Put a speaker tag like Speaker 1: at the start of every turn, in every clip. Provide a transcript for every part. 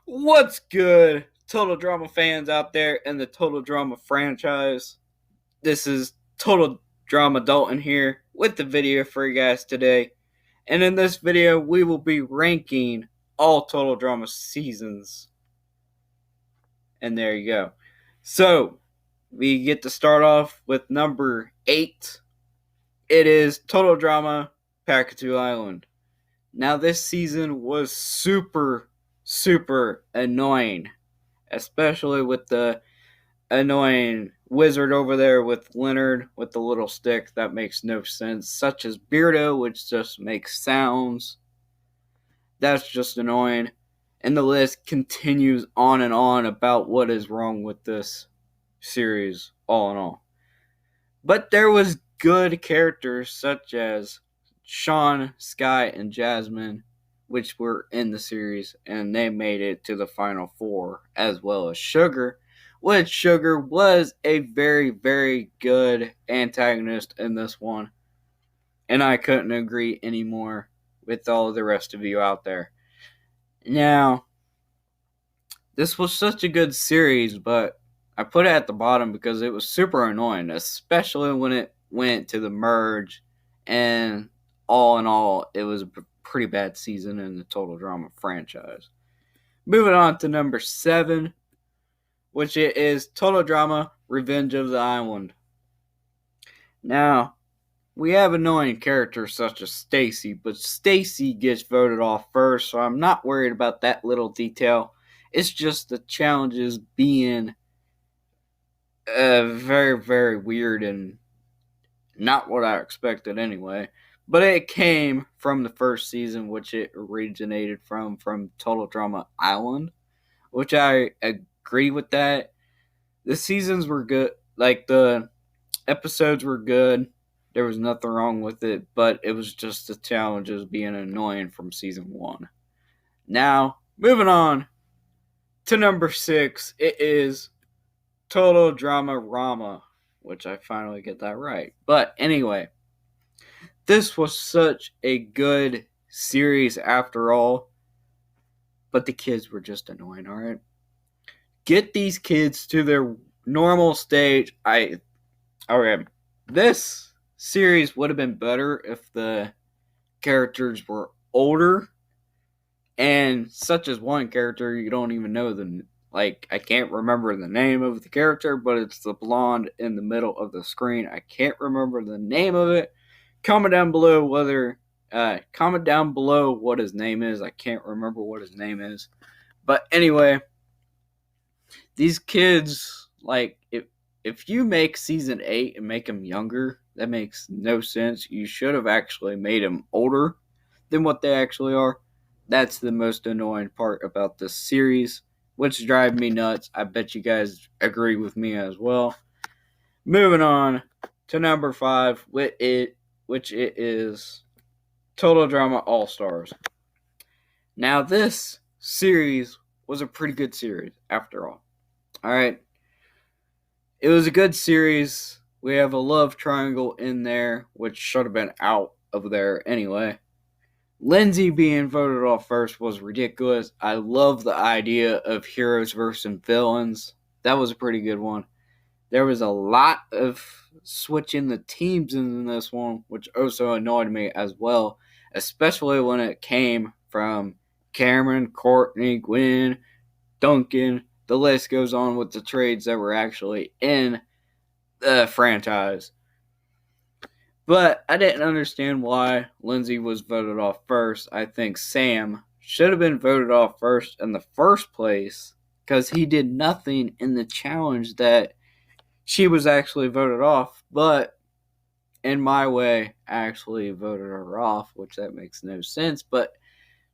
Speaker 1: What's good, Total Drama fans out there in the Total Drama franchise? This is Total Drama Dalton here with the video for you guys today. And in this video, we will be ranking all Total Drama seasons. And there you go. So, we get to start off with number 8. It is Total Drama Pahkitew Island. Now, this season was super annoying, especially with the annoying wizard over there with Leonard with the little stick that makes no sense, such as Beardo, which just makes sounds. That's just annoying. And the list continues on and on about what is wrong with this series, all in all. But there was good characters such as Sean, Sky, and Jasmine, which were in the series, and they made it to the final 4, as well as Sugar, which Sugar was a very good antagonist in this one. And I couldn't agree anymore with all the rest of you out there. Now, this was such a good series, but I put it at the bottom because it was super annoying, especially when it went to the merge, and all in all, it was a pretty bad season in the Total Drama franchise. Moving on to number 7, which it is Total Drama Revenge of the Island. Now, we have annoying characters such as Stacy, but Stacy gets voted off first, so I'm not worried about that little detail. It's just the challenges being very weird and not what I expected anyway. But it came from the first season, which it originated from Total Drama Island, which I agree with that. The seasons were good, like the episodes were good. There was nothing wrong with it, but it was just the challenges being annoying from season 1. Now, moving on to number 6, it is Total Dramarama, which I finally get that right. But anyway, this was such a good series after all, but the kids were just annoying, alright? Get these kids to their normal stage. This series would have been better if the characters were older, and such as one character you don't even know I can't remember the name of the character, but it's the blonde in the middle of the screen. I can't remember the name of it. Comment down below what his name is. I can't remember what his name is. But anyway, these kids, if you make season 8 and make them younger, that makes no sense. You should have actually made them older than what they actually are. That's the most annoying part about this series, which drives me nuts. I bet you guys agree with me as well. Moving on to number 5, which it is Total Drama AllStars. Now, this series was a pretty good series, after all. Alright? It was a good series. We have a love triangle in there, which should have been out of there anyway. Lindsay being voted off first was ridiculous. I love the idea of heroes versus villains. That was a pretty good one. There was a lot of switching the teams in this one, which also annoyed me as well, especially when it came from Cameron, Courtney, Gwen, Duncan. The list goes on with the trades that were actually in the franchise. But I didn't understand why Lindsay was voted off first. I think Sam should have been voted off first in the first place because he did nothing in the challenge that she was actually voted off. But in my way, I actually voted her off, which that makes no sense. But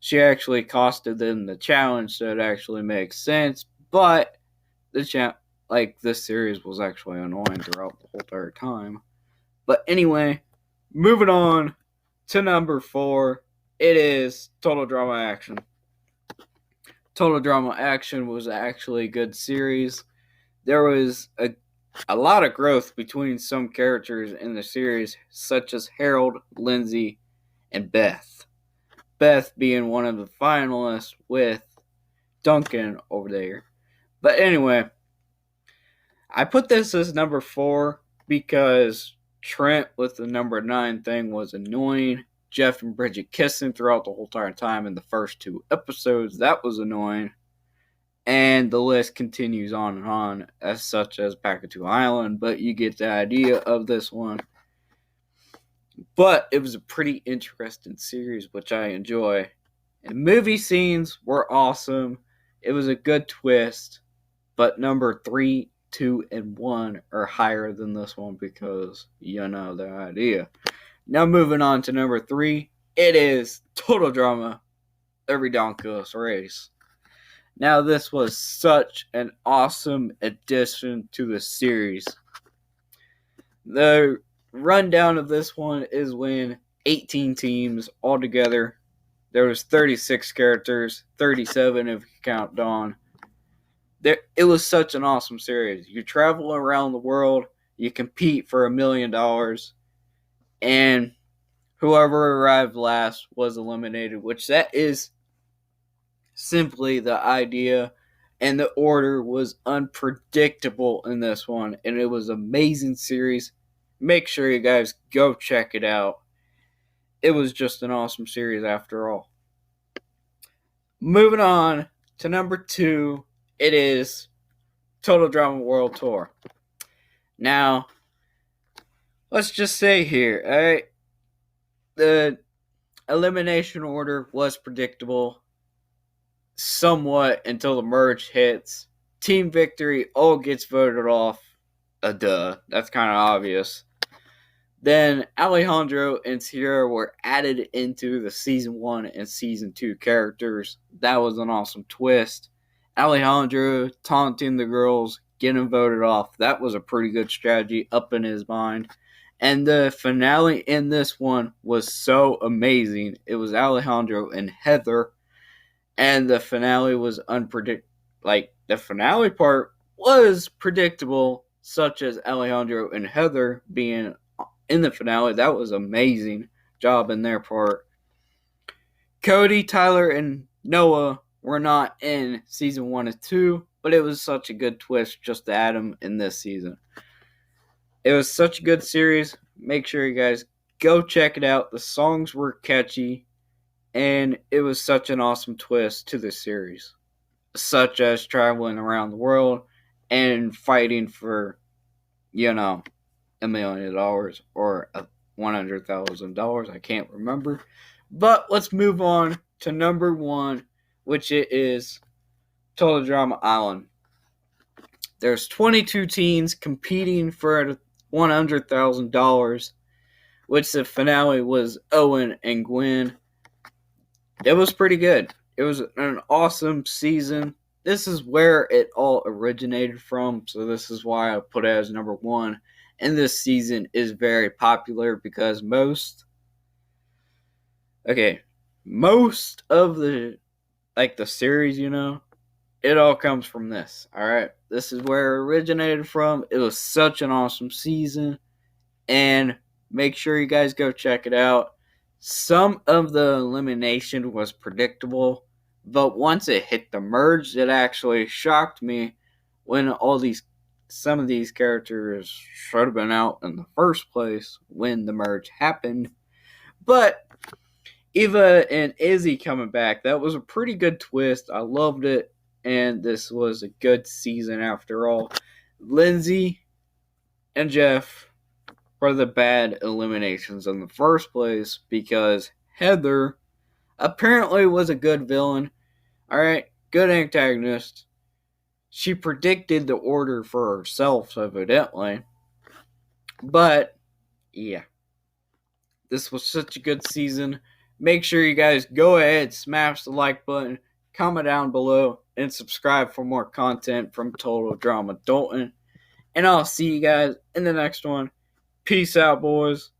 Speaker 1: she actually costed them the challenge, so it actually makes sense. But this series was actually annoying throughout the whole entire time. But anyway, moving on to number 4, it is Total Drama Action. Total Drama Action was actually a good series. There was a lot of growth between some characters in the series, such as Harold, Lindsay, and Beth. Beth being one of the finalists with Duncan over there. But anyway, I put this as number 4 because Trent with the number 9 thing was annoying. Jeff and Bridget kissing throughout the whole entire time in the first 2 episodes, that was annoying. And the list continues on, as such as pahkitew Island, but you get the idea of this one. But it was a pretty interesting series, which I enjoy. And the movie scenes were awesome. It was a good twist, but number 3, 2, and 1 are higher than this one because you know the idea. Now moving on to number 3, it is Total Drama, The Redonkulous Race. Now this was such an awesome addition to the series. The rundown of this one is when 18 teams all together. There was 36 characters, 37 if you count Dawn. It was such an awesome series. You travel around the world, you compete for $1 million, and whoever arrived last was eliminated, which that is simply the idea, and the order was unpredictable in this one, and it was an amazing series. Make sure you guys go check it out. It was just an awesome series after all. Moving on to number 2, it is Total Drama World Tour. Now, let's just say here, alright, the elimination order was predictable somewhat until the merge hits. Team Victory all gets voted off. Duh, that's kind of obvious. Then Alejandro and Sierra were added into the Season 1 and Season 2 characters. That was an awesome twist. Alejandro taunting the girls, getting voted off. That was a pretty good strategy up in his mind. And the finale in this one was so amazing. It was Alejandro and Heather. And the finale was unpredictable. Like, the finale part was predictable, such as Alejandro and Heather being in the finale. That was amazing job in their part. Cody, Tyler, and Noah were not in Season 1 and 2, but it was such a good twist just to add them in this season. It was such a good series. Make sure you guys go check it out. The songs were catchy, and it was such an awesome twist to the series, such as traveling around the world and fighting for, $1 million or $100,000. I can't remember. But let's move on to number 1, which it is Total Drama Island. There's 22 teams competing for $100,000, which the finale was Owen and Gwen. It was pretty good. It was an awesome season. This is where it all originated from, so this is why I put it as number 1. And this season is very popular because most of the series, it all comes from this. Alright, this is where it originated from. It was such an awesome season, and make sure you guys go check it out. Some of the elimination was predictable, but once it hit the merge, it actually shocked me when some of these characters should have been out in the first place when the merge happened. But Eva and Izzy coming back, that was a pretty good twist. I loved it, and this was a good season after all. Lindsay and Jeff were the bad eliminations in the first place because Heather apparently was a good villain. Alright, good antagonist. She predicted the order for herself, evidently. But, yeah. This was such a good season. Make sure you guys go ahead, smash the like button, comment down below, and subscribe for more content from Total Drama Dalton. And I'll see you guys in the next one. Peace out, boys.